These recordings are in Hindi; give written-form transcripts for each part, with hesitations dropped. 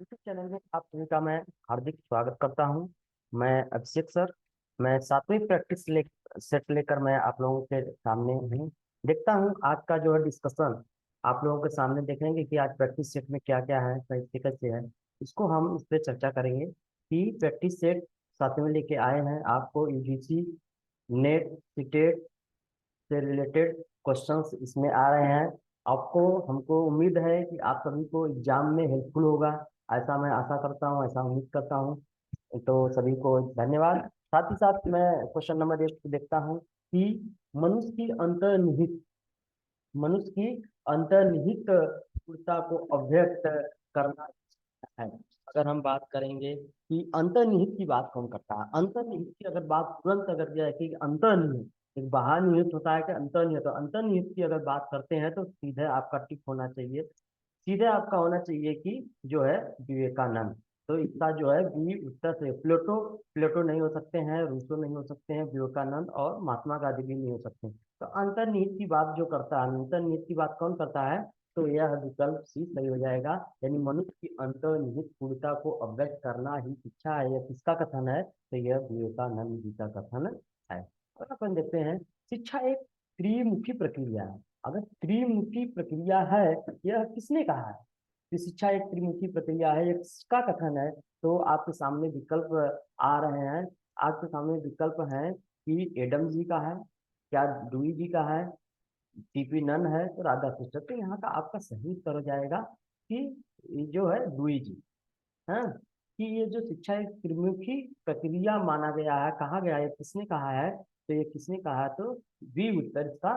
यूट्यूब चैनल में आप सभी का मैं हार्दिक स्वागत करता हूं। मैं अभिषेक सर। मैं 7वीं प्रैक्टिस सेट लेकर मैं आप लोगों के सामने हूँ। देखता हूँ आज का जो है डिस्कशन आप लोगों के सामने देखेंगे कि आज प्रैक्टिस सेट में क्या क्या है, कैसे कैसे है। इसको हम इस पर चर्चा करेंगे कि प्रैक्टिस सेट 7वीं में लेके आए हैं आपको यूजीसी नेट सीटेट से रिलेटेड क्वेश्चंस इसमें आ रहे हैं। आपको हमको उम्मीद है कि आप सभी को एग्जाम में हेल्पफुल होगा। ऐसा मैं आशा करता हूँ, ऐसा उम्मीद करता हूँ। तो सभी को धन्यवाद। साथ ही साथ मैं क्वेश्चन नंबर 1 देखता हूँ कि मनुष्य की अंतर्निहित मनुष्य की अंतर्निहित क्रूरता को अव्यक्त करना है। अगर हम बात करेंगे कि अंतर्निहित की बात कौन करता है, अंतर्निहित की अगर बात तुरंत अगर यह है कि अंतर्निहित एक बाहर निहित होता है कि अंतर्निहित, तो अंतर्निहित की अगर बात करते हैं तो सीधे आपका टिक होना चाहिए। सीधे आपका होना चाहिए कि जो है विवेकानंद। तो इसका जो है बी उत्तर से प्लेटो। प्लेटो नहीं हो सकते हैं, रूसो नहीं हो सकते हैं, विवेकानंद और महात्मा गांधी भी नहीं हो सकते। तो अंतर्निहित की बात जो करता है, अंतर्निहित की बात कौन करता है, तो यह विकल्प सी सही हो जाएगा। यानी मनुष्य की अंतर्निहित पूर्णता को अव्यक्त करना ही शिक्षा है। यह किसका कथन है, तो यह विवेकानंद जी का कथन है। और अपन देखते हैं शिक्षा एक त्रिमुखी प्रक्रिया है। अगर त्रिमुखी प्रक्रिया है, यह किसने कहा है कि शिक्षा एक त्रिमुखी प्रक्रिया है, ये किसका कथन है। तो आपके सामने विकल्प आ रहे हैं। आपके सामने विकल्प हैं कि एडम जी का है, क्या डुई जी का है, टीपी नन है, तो राधा कृष्ण। तो यहाँ का आपका सही उत्तर हो जाएगा कि ये जो है डुई जी है। कि ये जो शिक्षा एक त्रिमुखी प्रक्रिया माना गया है, कहा गया है, किसने कहा है, तो ये किसने कहा है, तो बी उत्तर इसका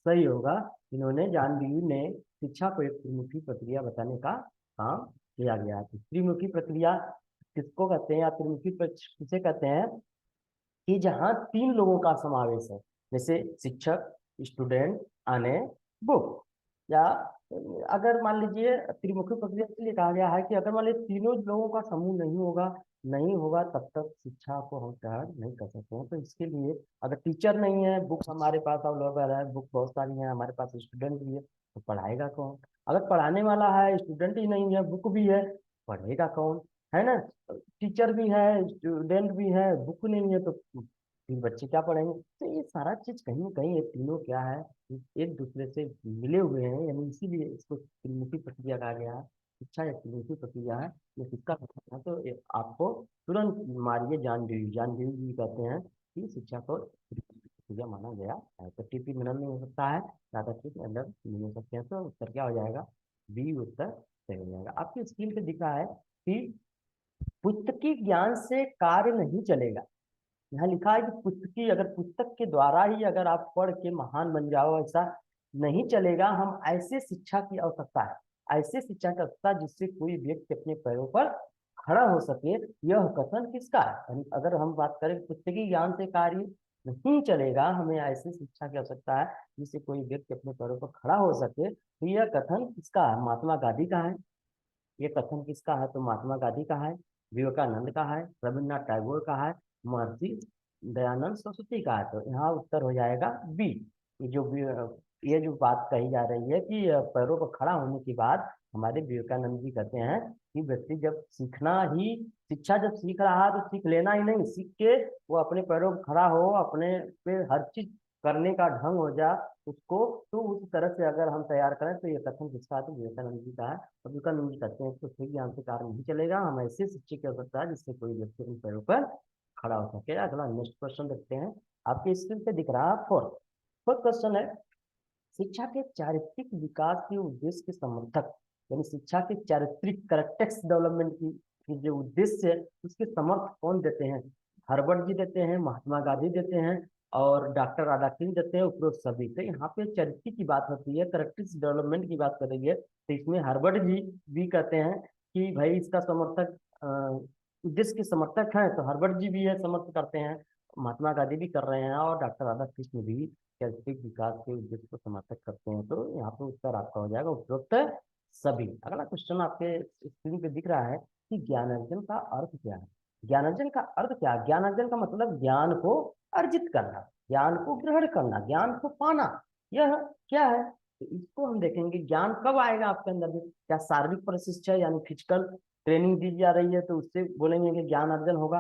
सही होगा। इन्होंने जॉन डीयू ने शिक्षा को एक त्रिमुखी प्रक्रिया बताने का काम किया गया है। तो त्रिमुखी प्रक्रिया किसको कहते हैं या किसे कहते हैं कि जहाँ 3 लोगों का समावेश है, जैसे शिक्षक, स्टूडेंट, अने बुक। या अगर मान लीजिए त्रिमुखी प्रक्रिया इसलिए कहा गया है कि अगर मान लीजिए तीनों लोगों का समूह नहीं होगा तब तक शिक्षा को हम तैयार नहीं कर सकते हैं। तो इसके लिए अगर टीचर नहीं है, बुक हमारे पास अवेलेबल है, बुक बहुत सारी है हमारे पास, स्टूडेंट भी है, तो पढ़ाएगा कौन। अगर पढ़ाने वाला है, स्टूडेंट ही नहीं है, बुक भी है, पढ़ेगा कौन, है ना। टीचर भी है, स्टूडेंट भी है, बुक नहीं है, तो फिर बच्चे क्या पढ़ेंगे। तो ये सारा चीज कहीं ना कहीं ये तीनों क्या है, एक दूसरे से मिले हुए हैं। यानी इसीलिए इसको त्रिमुखी प्रक्रिया कहा गया है। शिक्षा एक त्रिमुखी प्रक्रिया है। ये किसका कहना है, तो आपको तुरंत मारिए जान देवी जी कहते हैं कि शिक्षा को त्रिमुखी प्रक्रिया माना गया है। तो टीपी ननन नहीं हो सकता है, राधा कृष्ण अंदर नहीं हो सकते हैं। तो उत्तर क्या हो जाएगा, बी उत्तर सही हो जाएगा। आपकी स्क्रीन पे दिख रहा है कि पुस्तकीय ज्ञान से कार्य नहीं चलेगा। यहाँ लिखा है कि पुस्तकीय, अगर पुस्तक के द्वारा ही अगर आप पढ़ के महान बन जाओ, ऐसा नहीं चलेगा। हम ऐसे शिक्षा की आवश्यकता है, ऐसे शिक्षा की आवश्यकता जिससे कोई व्यक्ति अपने पैरों पर खड़ा हो सके। यह कथन किसका है, यानी अगर हम बात करें पुस्तकीय ज्ञान से कार्य नहीं चलेगा, हमें ऐसी शिक्षा की आवश्यकता है जिससे कोई व्यक्ति अपने पैरों पर खड़ा हो सके, तो यह कथन किसका है, महात्मा गांधी का है। ये कथन किसका है, तो महात्मा गांधी का है, विवेकानंद का है, रविन्द्रनाथ टैगोर का है, महर्षि दयानंद सरस्वती का है। तो यहाँ उत्तर हो जाएगा बी। ये जो बात कही जा रही है कि पैरों पर खड़ा होने के बाद हमारे विवेकानंद जी कहते हैं कि व्यक्ति जब सीखना ही, शिक्षा जब सीख रहा है तो सीख लेना ही नहीं, सीख के वो अपने पैरों पर खड़ा हो, अपने पे हर चीज करने का ढंग हो जा उसको। तो उस तरह से अगर हम तैयार करें तो ये कथन किसका है, तो विवेकानंद जी का है। और विवेकानंद जी कहते हैं तो ठीक ज्ञान से कार्य नहीं चलेगा, हम ऐसे शिक्षक की आवश्यकता है जिससे कोई व्यक्ति अपने पैरों पर खड़ा हो सके। अगला नेक्स्ट क्वेश्चन देखते हैं। आपके स्क्रीन पे दिख रहा है फोर्थ। फोर्थ क्वेश्चन है, शिक्षा के चारित्रिक विकास के उद्देश्य के समर्थक, यानी शिक्षा के चारित्रिक करेक्टेक्स डेवलपमेंट की जो उद्देश्य है उसके समर्थ कौन देते हैं। हर्बर्ट जी देते हैं, महात्मा गांधी देते हैं, और डॉक्टर राधाकृष्ण देते हैं, उपरोक्त सभी। तो यहाँ पे चरित्र की बात होती है, करेक्टिक्स डेवलपमेंट की बात करेंगे, तो इसमें हर्बर्ट जी भी कहते हैं कि भाई इसका समर्थक उद्देश्य के समर्थक हैं, तो हर्बर्ट जी भी है समर्थ करते हैं, महात्मा गांधी भी कर रहे हैं, और डॉक्टर राधाकृष्ण भी शैक्षिक विकास के उद्देश्य को समर्थक करते हैं। तो यहाँ पे उत्तर आपका हो जाएगा उपरोक्त सभी। अगला क्वेश्चन आपके स्क्रीन पे दिख रहा है कि ज्ञानार्जन का अर्थ क्या है। ज्ञानार्जन का अर्थ क्या है, ज्ञानार्जन का मतलब ज्ञान को अर्जित करना, ज्ञान को ग्रहण करना, ज्ञान को पाना। यह क्या है, तो इसको हम देखेंगे ज्ञान कब आएगा आपके अंदर में। क्या शारीरिक प्रशिक्षण यानी फिजिकल ट्रेनिंग दी जा रही है तो उससे बोलेंगे कि ज्ञान अर्जन होगा।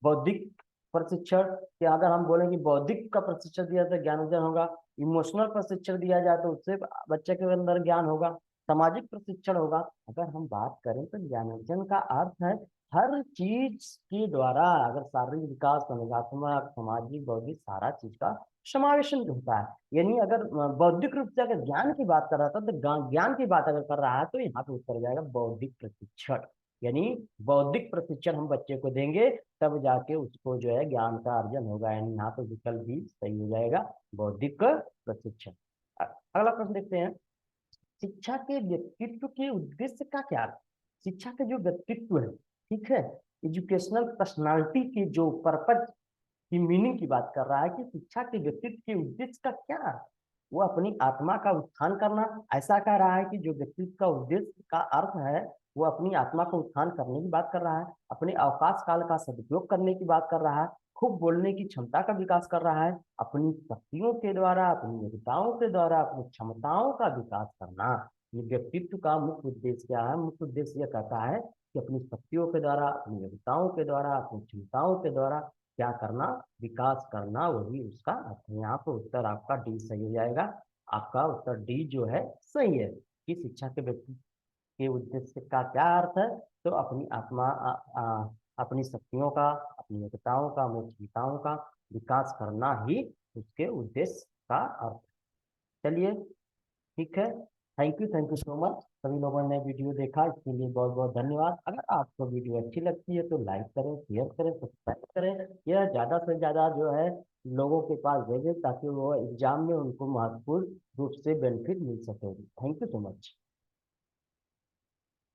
बौद्धिक प्रशिक्षण, कि अगर हम बोलेंगे बौद्धिक का प्रशिक्षण दिया तो ज्ञान अर्जन होगा। इमोशनल प्रशिक्षण दिया जाए तो उससे बच्चे के अंदर ज्ञान होगा। सामाजिक प्रशिक्षण होगा। अगर हम बात करें तो ज्ञान अर्जन का अर्थ है हर चीज के द्वारा, अगर शारीरिक विकास, अनुशासनात्मक, सामाजिक, बौद्धिक, सारा चीज का समावेशन होता है। यानी अगर बौद्धिक रूप से अगर ज्ञान की बात कर रहा था तो ज्ञान की बात अगर कर रहा है तो यहाँ पे उत्तर जाएगा बौद्धिक प्रशिक्षण। यानी बौद्धिक प्रशिक्षण हम बच्चे को देंगे तब जाके उसको जो है ज्ञान का अर्जन होगा। यानी यहाँ पे विकल्प भी सही हो जाएगा, बौद्धिक प्रशिक्षण। अगला प्रश्न देखते हैं, शिक्षा के व्यक्तित्व के उद्देश्य का क्या है। शिक्षा के जो व्यक्तित्व है, ठीक है, एजुकेशनल पर्सनालिटी के जो पर्पज की मीनिंग की बात कर रहा है कि शिक्षा के व्यक्तित्व के उद्देश्य का क्या है। वो अपनी आत्मा का उत्थान करना, ऐसा कह रहा है कि जो व्यक्तित्व का उद्देश्य का अर्थ है वो अपनी आत्मा का उत्थान करने की बात कर रहा है, अपने अवकाश काल का सदुपयोग करने की बात कर रहा है, खूब बोलने की क्षमता का विकास कर रहा है, अपनी शक्तियों के द्वारा, अपनी योग्यताओं के द्वारा अपनी क्षमताओं का विकास करना। ये व्यक्तित्व का मुख्य उद्देश्य क्या है। मुख्य उद्देश्य यह कहता है कि अपनी शक्तियों के द्वारा, अपनी योग्यताओं के द्वारा, अपनी क्षमताओं के द्वारा क्या करना, विकास करना, वही उसका अर्थ है। यहाँ पर उत्तर आपका डी सही हो जाएगा। आपका उत्तर डी जो है सही है कि शिक्षा के व्यक्ति के उद्देश्य का क्या अर्थ है, तो अपनी आत्मा अपनी शक्तियों का, अपनी योग्यताओं का, अपनी क्षमताओं का विकास करना ही उसके उद्देश्य का अर्थ है। चलिए, ठीक है, थैंक यू सो मच। सभी लोगों ने वीडियो देखा इसके लिए बहुत बहुत धन्यवाद। अगर आपको वीडियो अच्छी लगती है तो लाइक करें, शेयर करें, सब्सक्राइब करें। यह ज़्यादा से ज़्यादा जो है लोगों के पास भेजें ताकि वो एग्जाम में उनको महत्वपूर्ण रूप से बेनिफिट मिल सके। Thank you so much.